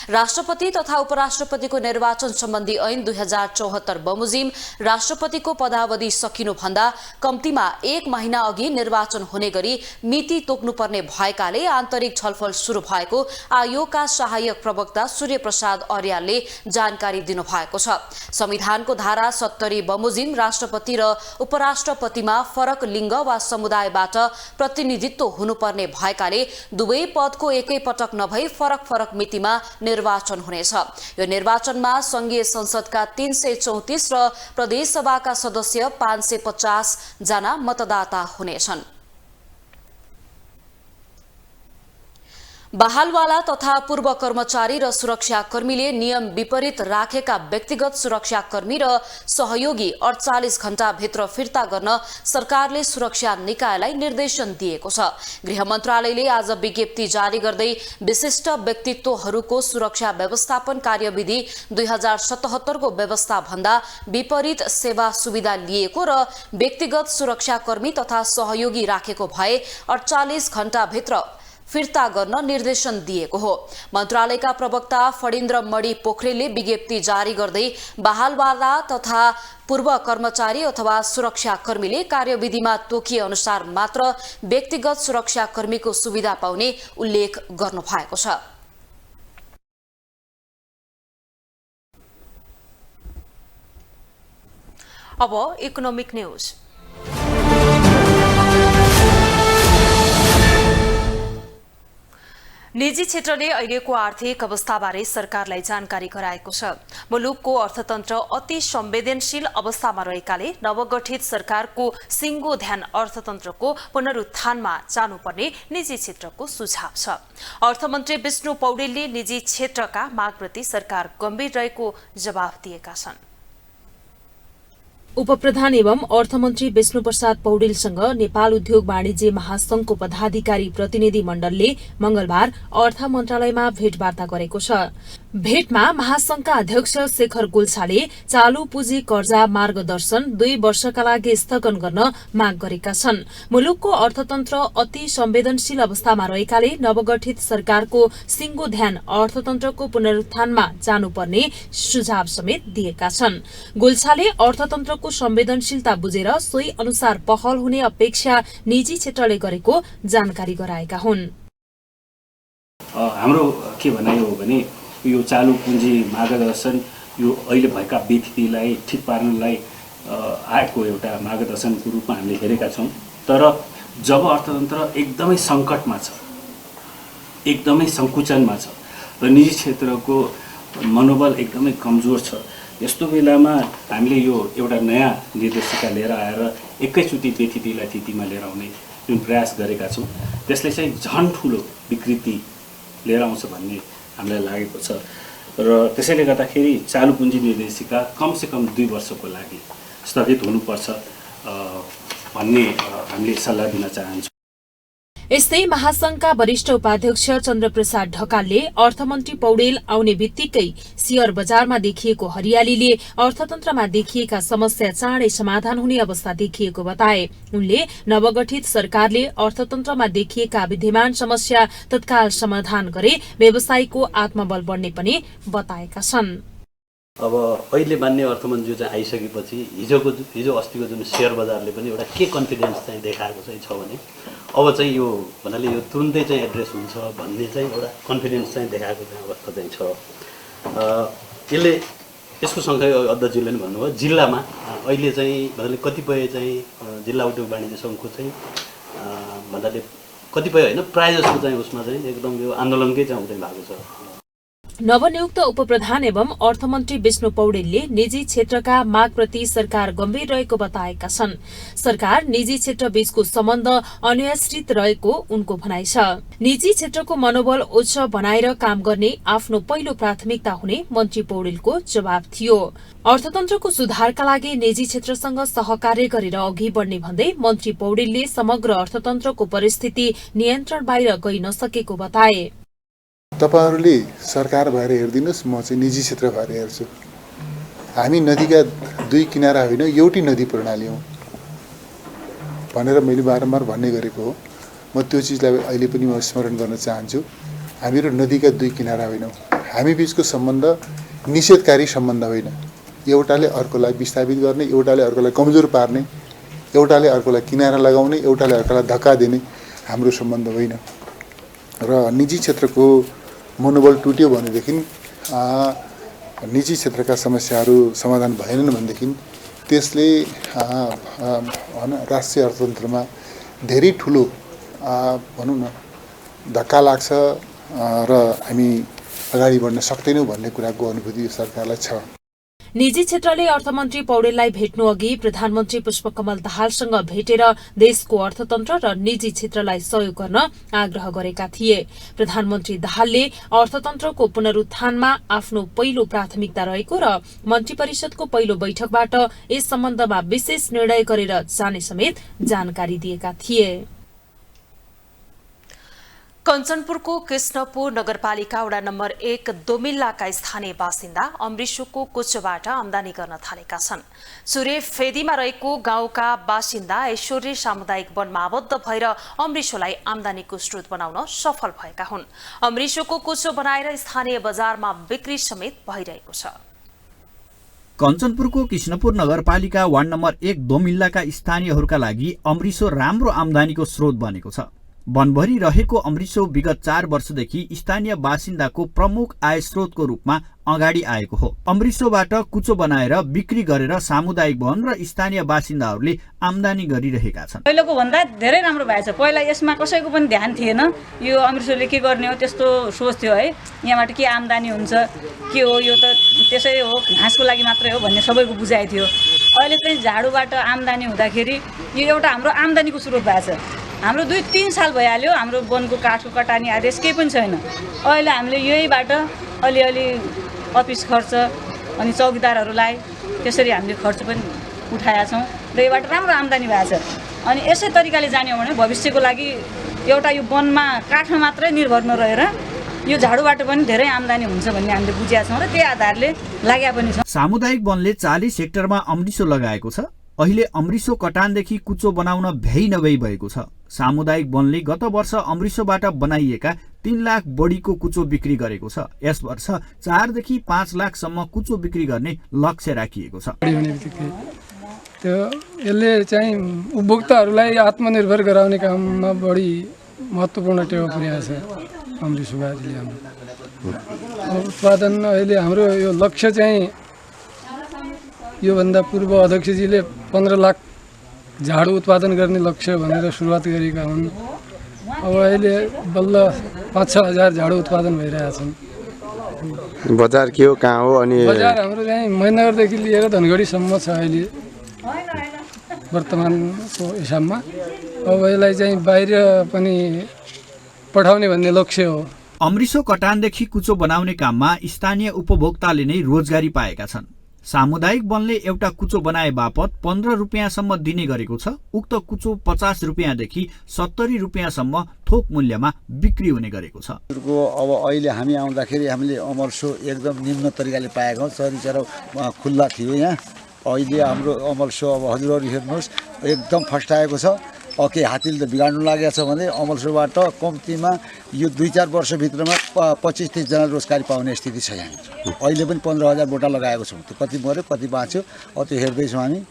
राष्ट्रपति तथा उपराष्ट्रपतिको निर्वाचन सम्बन्धी ऐन 2074 बमोजिम राष्ट्रपतिको पदावधि सकिनु भन्दा कम्तीमा 1 महिना अघि निर्वाचन हुने गरी मिति तोक्नुपर्ने भएकाले आन्तरिक छलफल शुरू भएको आयोगका सहायक प्रवक्ता सूर्य प्रसाद अर्यालले जानकारी दिनुभएको छ। संविधानको धारा 70 बमोजिम राष्ट्रपति र उपराष्ट्रपतिमा फरक लिङ्ग वा समुदायबाट प्रतिनिधित्व हुनुपर्ने भएकाले दुवै पदको एकै पटक नभई फरक फरक मितिमा निर्वाचन हुनेछ। यो निर्वाचनमा संघीय संसदका 334 र प्रदेशसभाका सदस्य 550 जना मतदाता हुनेछन्। बहालवाला तथा पूर्व कर्मचारी र सुरक्षाकर्मीले नियम विपरीत राखेका व्यक्तिगत सुरक्षाकर्मी र सहयोगी 48 घण्टा भित्र फिर्ता गर्न सरकारले सुरक्षा निकायलाई निर्देशन दिएको छ। गृह मन्त्रालयले आज विज्ञप्ति जारी गर्दै विशिष्ट व्यक्तित्वहरूको सुरक्षा व्यवस्थापन कार्यविधि 2077 को व्यवस्था भन्दा विपरीत सेवा सुविधा लिएको र व्यक्तिगत सुरक्षाकर्मी तथा सहयोगी राखेको भए 48 घण्टा भित्र फिर्ता गर्न निर्देशन दिएको हो। मन्त्रालयका प्रवक्ता फणीन्द्र मणि पोखरेलले विज्ञप्ति जारी गर्दै बहालवाला तथा पूर्व कर्मचारी अथवा सुरक्षाकर्मीले कार्यविधिमा तोकिए अनुसार मात्र व्यक्तिगत सुरक्षाकर्मीको सुविधा पाउने उल्लेख गर्नुभएको छ। अब इकोनोमिक न्यूज। निजी क्षेत्रले अहिलेको आर्थिक अवस्थाबारे सरकारलाई जानकारी गराएको छ। मुलुकको अर्थतन्त्र अति संवेदनशील अवस्थामा रहेकाले नवगठित सरकारको सिङ्गो ध्यान अर्थतन्त्रको पुनरुत्थानमा जानुपर्ने निजी क्षेत्रको सुझाव छ। अर्थमन्त्री विष्णु पौडेलले निजी क्षेत्रका मागप्रति सरकार गम्भीर रहेको जवाफ दिएका छन्। उपप्रधान एवं अर्थमन्त्री विष्णु प्रसाद पौडेलसँग नेपाल उद्योग वाणिज्य महासंघको पदाधिकारी प्रतिनिधि मण्डलले मंगलबार अर्थ मन्त्रालयमा भेटवार्ता गरेको छ। भेटमा महासंघका अध्यक्ष शेखर गुल्छाले चालू पुँजी कर्जा मार्गदर्शन 2 वर्षका लागि स्थगन गर्न माग गरेका छन्। मुलुकको अर्थतन्त्र अति संवेदनशील अवस्थामा रहेकाले नवगठित सरकारको सिङ्गो ध्यान अर्थतन्त्रको पुनरुत्थानमा जानुपर्ने सुझाव समेत दिएका छन्। गुल्छाले अर्थतन्त्रको संवेदनशीलता बुझेर सोही अनुसार पहल हुने अपेक्षा निजी क्षेत्रले गरेको जानकारी गराएका हुन्। हाम्रो के भनाइ हो भने यो चालु पुँजी मार्गदर्शन यो अहिले भएका व्यतिथिलाई ठिक पार्नलाई आएको एउटा मार्गदर्शनको रूपमा हामीले हेरेका छौँ। तर जब अर्थतन्त्र एकदमै सङ्कटमा छ, एकदमै सङ्कुचनमा छ र निजी क्षेत्रको मनोबल एकदमै कमजोर छ, यस्तो बेलामा हामीले यो एउटा नयाँ निर्देशिका लिएर आएर एकैचोटि व्यतिथिलाई तिथिमा लिएर आउने जुन प्रयास गरेका छौँ त्यसले चाहिँ झन् ठुलो विकृति लिएर आउँछ भन्ने हामीलाई लागेको छ र त्यसैले गर्दाखेरि चालु पुँजी निर्देशिका कमसेकम 2 वर्षको लागि स्थगित हुनुपर्छ भन्ने हामीले सल्लाह दिन चाहन्छौँ। यस्तै महासंघका वरिष्ठ उपाध्यक्ष चन्द्रप्रसाद ढकालले अर्थमन्त्री पौडेल आउने बित्तिकै शेयर बजारमा देखिएको हरियालीले अर्थतन्त्रमा देखिएका समस्या चाँडै समाधान हुने अवस्था देखिएको बताए। उनले नवगठित सरकारले अर्थतन्त्रमा देखिएका विद्यमान समस्या तत्काल समाधान गरे व्यवसायको आत्मबल बढ्ने पनि बताएका छन्। अब अहिले मान्य अर्थमन्त्री चाहिँ आइसकेपछि हिजो अस्तिको जुन शेयर बजारले पनि एउटा के कन्फिडेन्स चाहिँ देखाएको चाहिँ छ भने अब चाहिँ यो भन्नाले यो तुरुन्तै चाहिँ एड्रेस हुन्छ भन्ने चाहिँ एउटा कन्फिडेन्स चाहिँ देखाएको चाहिँ अवस्था चाहिँ छ। यसले यसको सँगै अध्यक्षज्यूले पनि भन्नुभयो जिल्लामा अहिले चाहिँ भन्नाले कतिपय चाहिँ जिल्ला उद्योग वाणिज्य सङ्घको चाहिँ भन्नाले कतिपय होइन प्रायः जस्तो चाहिँ उसमा चाहिँ एकदम यो आन्दोलनकै चाहिँ आउँदै भएको छ। नवनियुक्त उपप्रधान एवं अर्थमन्त्री विष्णु पौडेलले निजी क्षेत्रका मागप्रति सरकार गम्भीर रहेको बताएका छन्। सरकार निजी क्षेत्र बीचको सम्बन्ध अन्याश्रित रहेको उनको भनाइ छ। निजी क्षेत्रको मनोबल उच्च बनाएर काम गर्ने आफ्नो पहिलो प्राथमिकता हुने मन्त्री पौडेलको जवाब थियो। अर्थतन्त्रको सुधारका लागि निजी क्षेत्रसँग सहकार्य गरेर अघि बढ्ने भन्दै मन्त्री पौडेलले समग्र अर्थतन्त्रको परिस्थिति नियन्त्रण बाहिर गइ नसकेको बताए। तपाईहरुले सरकार भएर हेर्दिनुस्, म चाहिँ निजी क्षेत्र भएर हेर्छु। हामी नदीका 2 किनारा होइन एउटै नदी प्रणाली हौं भनेर मैले बारम्बार भन्ने गरेको हो। म त्यो चीजलाई अहिले पनि म स्मरण गर्न चाहन्छु। हामीहरु नदीका 2 किनारा होइनौं। हामी बीचको सम्बन्ध निषेधकारी सम्बन्ध होइन। एउटाले अर्कोलाई विस्थापित गर्ने, एउटाले अर्कोलाई कमजोर पार्ने, एउटाले अर्कोलाई किनारा लगाउने, एउटाले अर्कोलाई धक्का दिने हाम्रो सम्बन्ध होइन। र निजी क्षेत्रको मनोबल टुट्यो भनेदेखि निजी क्षेत्रका समस्याहरू समाधान भएनन् भनेदेखि त्यसले राष्ट्रिय अर्थतन्त्रमा धेरै ठुलो भनौं न धक्का लाग्छ र हामी अगाडि बढ्न सक्दैनौं भन्ने कुराको अनुभूति सरकारलाई छ। निजी क्षेत्रले अर्थमन्त्री पौडेललाई भेट्नु अघि प्रधानमन्त्री पुष्पकमल दाहालसँग भेटेर देशको अर्थतन्त्र र निजी क्षेत्रलाई सहयोग गर्न आग्रह गरेका थिए। प्रधानमन्त्री दाहालले अर्थतन्त्रको पुनरुत्थानमा आफ्नो पहिलो प्राथमिकता रहेको र मन्त्री परिषदको पहिलो बैठकबाट यस सम्बन्धमा विशेष निर्णय गरेर जाने समेत जानकारी दिएका थिए। कञ्चनपुरको कृष्णपुर नगरपालिका वडा नम्बर 1 दोमिल्लाका स्थानीय बासिन्दा अमृषोको कुचोबाट आमदानी गर्न थालेका छन्। सूर्य फेदीमा रहेको गाउँका बासिन्दा ऐश्वर्य सामुदायिक वनमा आबद्ध भएर अमृषोलाई आमदानीको स्रोत बनाउन सफल भएका हुन्। अमृषोको कुचो बनाएर स्थानीय बजारमा बिक्री समेत भइरहेको छ। कञ्चनपुरको कृष्णपुर नगरपालिका वार्ड नम्बर 1 दोमिल्लाका स्थानीयहरूका लागि अमृषो राम्रो आमदानीको स्रोत बनेको छ। वनभरि रहेको अमृषो विगत 4 वर्षदेखि स्थानीय बासिन्दाको प्रमुख आय स्रोतको रूपमा अगाडि आएको हो। अमृषोबाट कुचो बनाएर बिक्री गरेर सामुदायिक वन र स्थानीय बासिन्दाहरूले आमदानी गरिरहेका छन्। पहिलेको भन्दा धेरै राम्रो भएछ। पहिला यसमा कसैको पनि ध्यान थिएन। यो अमृषोले के गर्ने हो त्यस्तो सोच थियो है। यहाँबाट के आमदानी हुन्छ, के हो, यो त त्यसै हो, घाँसको लागि मात्रै हो भन्ने सबैको बुझाइ थियो। अहिले चाहिँ झाडुबाट आमदानी हुँदाखेरि यो एउटा हाम्रो आमदानीको स्रोत भएछ। हाम्रो 2-3 साल भइहाल्यो हाम्रो वनको काठको कटानी आदेश केही पनि छैन। अहिले हामीले यहीबाट अलिअलि अफिस खर्च अनि चौकीदारहरूलाई त्यसरी हामीले खर्च पनि उठाएका छौँ र योबाट राम्रो आमदानी भएको छ। अनि यसै तरिकाले जाने हो भने भविष्यको लागि एउटा यो वनमा काठमा मात्रै निर्भर नरहेर यो झाडुबाट पनि धेरै आमदानी हुन्छ भन्ने हामीले बुझेका छौँ र त्यही आधारले लागेका पनि छौँ। सामुदायिक वनले 40 हेक्टरमा अमृषो लगाएको छ। अहिले अमृषो कटानदेखि कुचो बनाउन भ्याइ नभई भएको छ। सामुदायिक वनले गत वर्ष अमृषोबाट बनाइएका 3 लाख बढीको कुचो बिक्री गरेको छ। यस वर्ष 4 देखि 5 लाखसम्म कुचो बिक्री गर्ने लक्ष्य राखिएको छ। त्यो यसले चाहिँ उपभोक्ताहरूलाई आत्मनिर्भर गराउने काममा बढी महत्त्वपूर्ण टेवा पुर्याएको छ। अमृत सुब्बाजीले हाम्रो उत्पादन अहिले हाम्रो यो लक्ष्य चाहिँ योभन्दा पूर्व अध्यक्षजीले 15 लाख झाडु उत्पादन गर्ने लक्ष्य भनेर सुरुवात गरेका हुन्। अब अहिले बल्ल 5-6 हजार झाडु उत्पादन भइरहेछन्। बजार के हो कहाँ हो अनि बजार हाम्रो चाहिँ मैनगरदेखि लिएर धनगढीसम्म छ अहिले वर्तमानको हिसाबमा। अब यसलाई चाहिँ बाहिर पनि पठाउने भन्ने लक्ष्य हो। अमृसो कटानदेखि कुचो बनाउने काममा स्थानीय उपभोक्ताले नै रोजगारी पाएका छन्। सामुदायिक वनले एउटा कुचो बनाए बापत 15 रुपियाँसम्म दिने गरेको छ। उक्त कुचो 50 रुपियाँदेखि 70 रुपियाँसम्म थोक मूल्यमा बिक्री हुने गरेको छ। अब अहिले हामी आउँदाखेरि हामीले अमलसो एकदम निम्न तरिकाले पाएका हौँ। चरीचरा खुल्ला थियो यहाँ। अहिले हाम्रो अमलसो अब हजुरहरू हेर्नुहोस् एकदम फस्टाएको छ। के हात्तीले त बिगाड्नु लागेको छ भने अमलसोबाट कम्तीमा यो 2-4 वर्षभित्रमा 25-30 जना रोजगारी पाउने स्थिति छ यहाँ। अहिले पनि 15,000 बोटा लगाएको छौँ। त्यो कति मऱ्यो कति बाँच्यो त्यो हेर्दैछौँ हामी।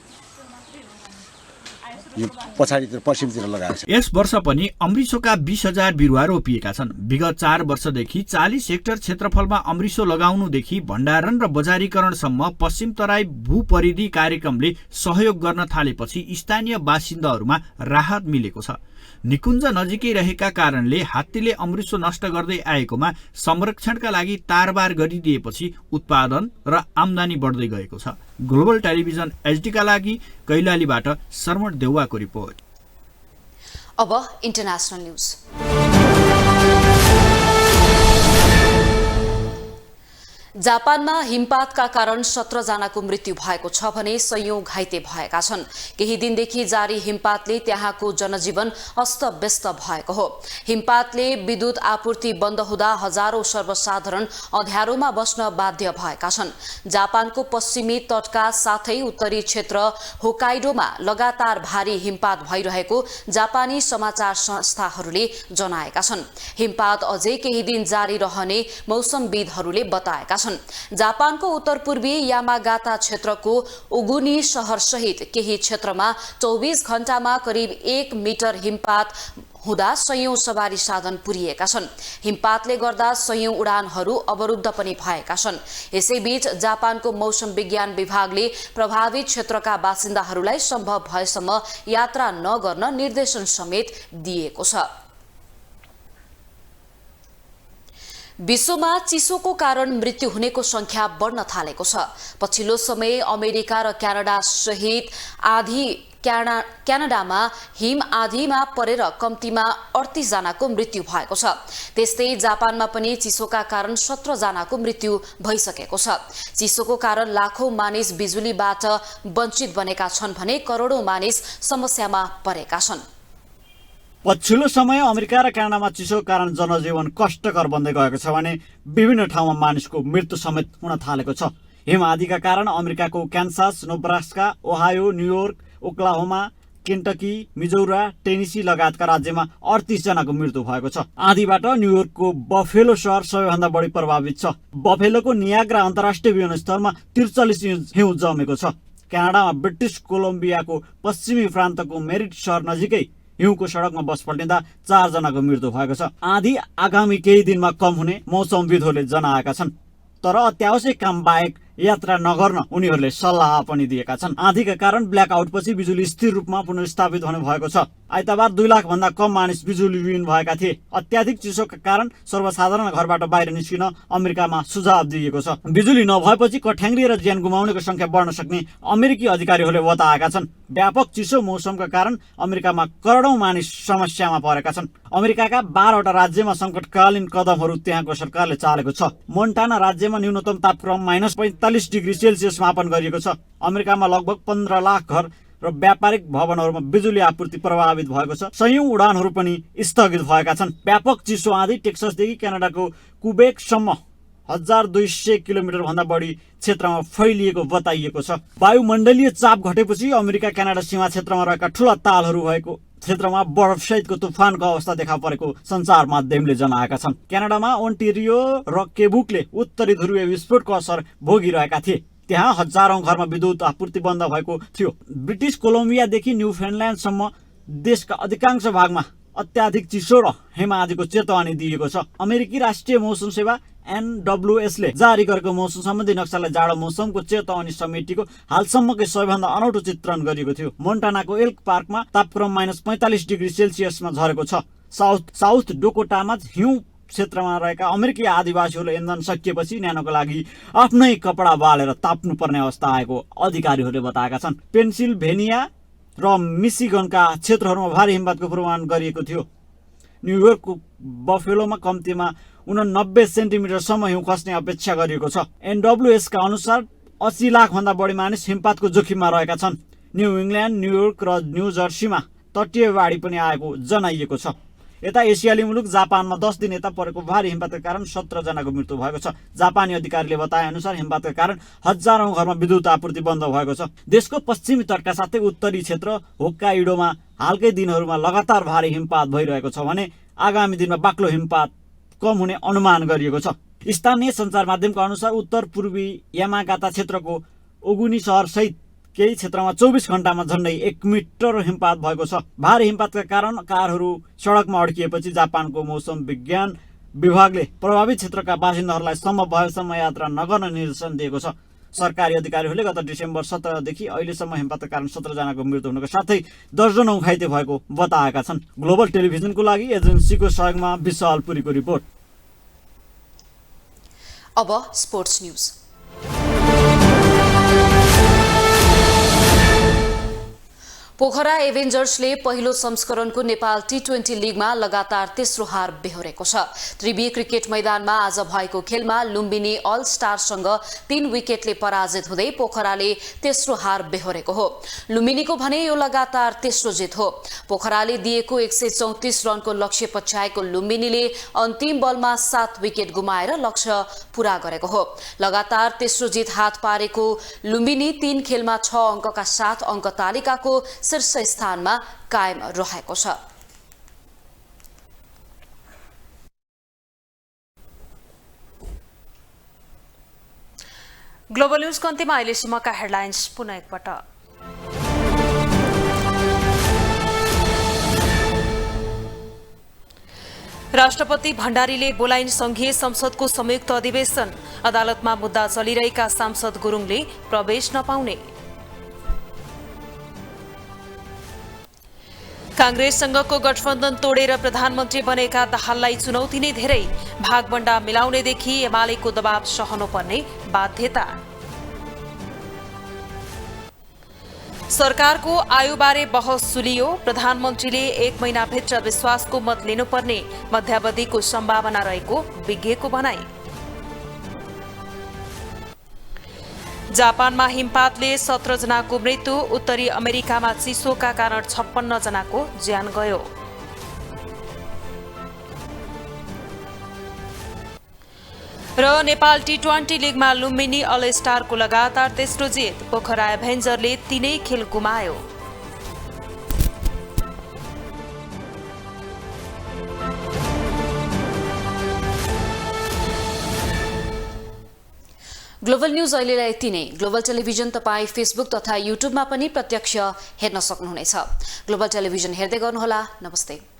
यो पछाडितिर पश्चिमतिर लगाएको छ। यस वर्ष पनि अमृसोका 20,000 बिरुवा रोपिएका छन्। विगत 4 वर्षदेखि 40 हेक्टर क्षेत्रफलमा अमृसो लगाउनुदेखि भण्डारण र बजारीकरणसम्म पश्चिम तराई भूपरिधि कार्यक्रमले सहयोग गर्न थालेपछि स्थानीय बासिन्दाहरूमा राहत मिलेको छ। निकुञ्ज नजिकै रहेका कारणले हात्तीले अमृसो नष्ट गर्दै आएकोमा संरक्षणका लागि तारबार गरिदिएपछि उत्पादन र आम्दानी बढ्दै गएको छ। ग्लोबल टेलिभिजन एचडीका लागि कैलालीबाट शर्मण देउवाको रिपोर्ट। अब इन्टरनेशनल न्यूज। जापानमा हिमपातका कारण 17 जनाको मृत्यु भएको छ भने 100औं घाइते भएका छन्। केही दिनदेखि जारी हिमपातले त्यहाँको जनजीवन अस्तव्यस्त भएको हो। हिमपातले विद्युत आपूर्ति बन्द हुँदा हजारौं सर्वसाधारण अँध्यारोमा बस्न बाध्य भएका छन्। जापानको पश्चिमी तटका साथै उत्तरी क्षेत्र होकाइडोमा लगातार भारी हिमपात भइरहेको जापानी समाचार संस्थाहरूले जनाएका छन्। हिमपात अझै केही दिन जारी रहने मौसमविदहरूले बताएका छन्। जापानको उत्तर पूर्वी यामागाता क्षेत्रको उगुनी शहर सहित केही क्षेत्रमा 24 घण्टामा करिब 1 मिटर हिमपात हुँदा 100औं सवारी साधन पुरिएका छन्। हिमपातले गर्दा 100औं उडानहरू अवरुद्ध पनि भएका छन्। यसैबीच जापानको मौसम विज्ञान विभागले प्रभावित क्षेत्रका बासिन्दाहरूलाई सम्भव भएसम्म यात्रा नगर्न निर्देशन समेत दिएको छ। विश्वमा चिसोको कारण मृत्यु हुनेको संख्या बढ्न थालेको छ। पछिल्लो समय अमेरिका र क्यानाडा सहित क्यानाडामा हिम आँधीमा परेर कम्तीमा 38 जनाको मृत्यु भएको छ। त्यस्तै जापानमा पनि चिसोका कारण 17 जनाको मृत्यु भइसकेको छ। चिसोको कारण लाखौं मानिस बिजुलीबाट वञ्चित बनेका छन् भने करोडौं मानिस समस्यामा परेका छन्। पछिल्लो समय अमेरिका र क्यानाडामा चिसोको कारण जनजीवन कष्टकर बन्दै गएको छ भने विभिन्न ठाउँमा मानिसको मृत्यु समेत हुन थालेको छ। हिम आँधीका कारण अमेरिकाको Kansas, Nebraska, Ohio, New York, Oklahoma, Kentucky, Missouri, Tennessee लगायतका राज्यमा 38 जनाको मृत्यु भएको छ। आँधीबाट न्युयोर्कको बफेलो शहर सबैभन्दा बढी प्रभावित छ। बफेलोको नियाग्रा अन्तर्राष्ट्रिय विमानस्थलमा 43 इंच हिउँ जमेको छ। क्यानाडामा ब्रिटिस कोलम्बियाको पश्चिमी प्रान्तको मेरिट शहर नजिकै हिउँको सडकमा बस पल्टिँदा 4 जनाको मृत्यु भएको छ। आँधी आगामी केही दिनमा कम हुने मौसमविदहरूले जनाएका छन्। तर अत्यावश्यक काम बाहेक यात्रा नगर्न उनीहरूले सल्लाह पनि दिएका छन्। आँधीका कारण ब्ल्याकआउटपछि बिजुली स्थिर रूपमा पुनर्स्थापित हुने भएको छ। आइतबार 2 लाख भन्दा कम मानिस बिजुलीविहीन भएका थिए। अत्याधिक चिसोका कारण सर्वसाधारण घरबाट बाहिर निस्किन अमेरिकामा सुझाव दिइएको छ। बिजुली नभएपछि कठ्याङ्ग्रिएर ज्यान गुमाउनेको संख्या बढ्न सक्ने अमेरिकी अधिकारीहरूले बताएका छन्। व्यापक चिसो मौसमका कारण अमेरिकामा करोडौं मानिस समस्यामा परेका छन्। अमेरिकाका 12 वटा राज्यमा संकटकालीन कदमहरू त्यहाँको सरकारले चालेको छ। मोन्टाना राज्यमा न्यूनतम तापक्रम -45 डिग्री सेल्सियस मापन गरिएको छ। अमेरिकामा लगभग 15 लाख घर र व्यापारिक भवनहरूमा बिजुली आपूर्ति प्रभावित भएको छ। 100औं उडानहरू पनि स्थगित भएका छन्। व्यापक चिसो आँधी टेक्ससदेखि क्यानाडाको कुबेकसम्म 1200 किलोमिटर भन्दा बढी क्षेत्रमा फैलिएको बताइएको छ। वायुमण्डलीय चाप घटेपछि अमेरिका क्यानाडा सीमा क्षेत्रमा रहेका ठूला तालहरू भएको क्षेत्रमा बरफसहितको तुफानको अवस्था देखा परेको सञ्चार माध्यमले जनाएका छन्। क्यानाडामा ओन्टेरियो र केबुकले उत्तरी ध्रुवीय विस्फोटको असर भोगिरहेका थिए। त्यहाँ हजारौं घरमा विद्युत आपूर्ति बन्द भएको थियो। ब्रिटिस कोलम्बियादेखि न्युफाउन्डल्यान्डसम्म देशका अधिकांश भागमा अत्याधिक चिसो र हिमआदिको चेतावनी दिएको छ। अमेरिकी राष्ट्रिय मौसम सेवा NWS ले जारी गरेको मौसम सम्बन्धी नक्सालाई जाडो मौसमको चेतावनी समेटिको हालसम्मकै सबैभन्दा अनौठो चित्रण गरिएको थियो। मोन्टानाको एल्क पार्कमा तापक्रम -45 डिग्री सेल्सियसमा झरेको छ। साउथ डोकोटामा हिउँ क्षेत्रमा रहेका अमेरिकी आदिवासीहरूले इन्धन सकिएपछि न्यानोको लागि आफ्नै कपडा बालेर ताप्नु पर्ने अवस्था आएको अधिकारीहरूले बताएका छन्। पेन्सिल्भेनिया र मिशिगनका क्षेत्रहरूमा भारी हिमपातको पूर्वानुमान गरिएको थियो। न्युयोर्कको बफेलोमा कम्तीमा 89 सेन्टिमिटरसम्म हिउँ खस्ने अपेक्षा गरिएको छ। NWS का अनुसार 80 लाखभन्दा बढी मानिस हिमपातको जोखिममा रहेका छन्। न्यू इङ्ल्यान्ड, न्युयोर्क र न्यू जर्सीमा तटीय बाढी पनि आएको जनाइएको छ। यता एसियाली मुलुक जापानमा 10 दिन यता परेको भारी हिमपातका कारण 17 जनाको मृत्यु भएको छ। जापानी अधिकारीले बताए अनुसार हिमपातका कारण हजारौं घरमा विद्युत आपूर्ति बन्द भएको छ। देशको पश्चिमी तटका साथै उत्तरी क्षेत्र होक्काइडोमा हालकै दिनहरूमा लगातार भारी हिमपात भइरहेको छ भने आगामी दिनमा बाक्लो हिमपात कम हुने अनुमान गरिएको छ। स्थानीय सञ्चार माध्यमका अनुसार उत्तर पूर्वी यामागाता क्षेत्रको ओगुनी शहर सहित केही क्षेत्रमा 24 घण्टामा झन्डै 1 मिटर हिमपात भएको छ। भारी हिमपातका कारण कारहरू सडकमा अड्किएपछि जापानको मौसम विज्ञान विभागले प्रभावित क्षेत्रका बासिन्दाहरूलाई सम्भव भएसम्म यात्रा नगर्न निर्देशन दिएको छ। सरकारी अधिकारीहरूले गत डिसेम्बर 17 देखि अहिलेसम्म हिमपातका कारण 17 जनाको मृत्यु हुनुको साथै दर्जनौं घाइते भएको बताएका छन्। ग्लोबल टेलिभिजनको लागि एजेन्सीको सहयोगमा विशाल पुरीको रिपोर्ट। अब स्पोर्ट्स न्यूज। पोखरा एभेन्जर्सले पहिलो संस्करणको नेपाल T20 लिगमा लगातार तेस्रो हार बेहोरेको छ। त्रिवी क्रिकेट मैदानमा आज भएको खेलमा लुम्बिनी अल स्टारसँग 3 विकेटले पराजित हुँदै पोखराले तेस्रो हार बेहोरेको हो। लुम्बिनीको भने यो लगातार तेस्रो जित हो। पोखराले दिएको 134 रनको लक्ष्य पछ्याएको लुम्बिनीले अन्तिम बलमा 7 विकेट गुमाएर लक्ष्य पूरा गरेको हो। लगातार तेस्रो जित हात पारेको लुम्बिनी 3 खेलमा 6 अङ्कका साथ अङ्क तालिकाको शीर्ष स्थानमा कायम रहेको छ। ग्लोबल न्यूजको अन्त्यमा अहिलेसम्मका हेडलाइन्स पुनः एकपटक। राष्ट्रपति भण्डारीले बोलाइन् संघीय संसदको संयुक्त अधिवेशन। अदालतमा मुद्दा चलिरहेका सांसद गुरुङले प्रवेश नपाउने। कांग्रेससँगको गठबन्धन तोडेर प्रधानमन्त्री बनेका दाहाललाई चुनौती नै धेरै। भागबण्डा मिलाउनेदेखि एमालेको दबाव सहनुपर्ने बाध्यता। सरकारको आयुबारे बहस सुलियो। प्रधानमन्त्रीले 1 महिनाभित्र विश्वासको मत लिनुपर्ने मध्यावधिको सम्भावना रहेको विज्ञको भनाई। जापानमा हिमपातले 17 जनाको मृत्यु। उत्तरी अमेरिकामा चिसोका कारण 56 जनाको ज्यान गयो। र नेपाल T20 लिगमा लुम्बिनी अल स्टारको लगातार तेस्रो जित। पोखरा एभेन्जरले 3 खेल गुमायो। ग्लोबल न्यूज अहिलेलाई यति नै। ग्लोबल टेलिभिजन तपाईँ फेसबुक तथा युट्युबमा पनि प्रत्यक्ष हेर्न सक्नुहुनेछ। ग्लोबल टेलिभिजन हेर्दै गर्नुहोला। नमस्ते।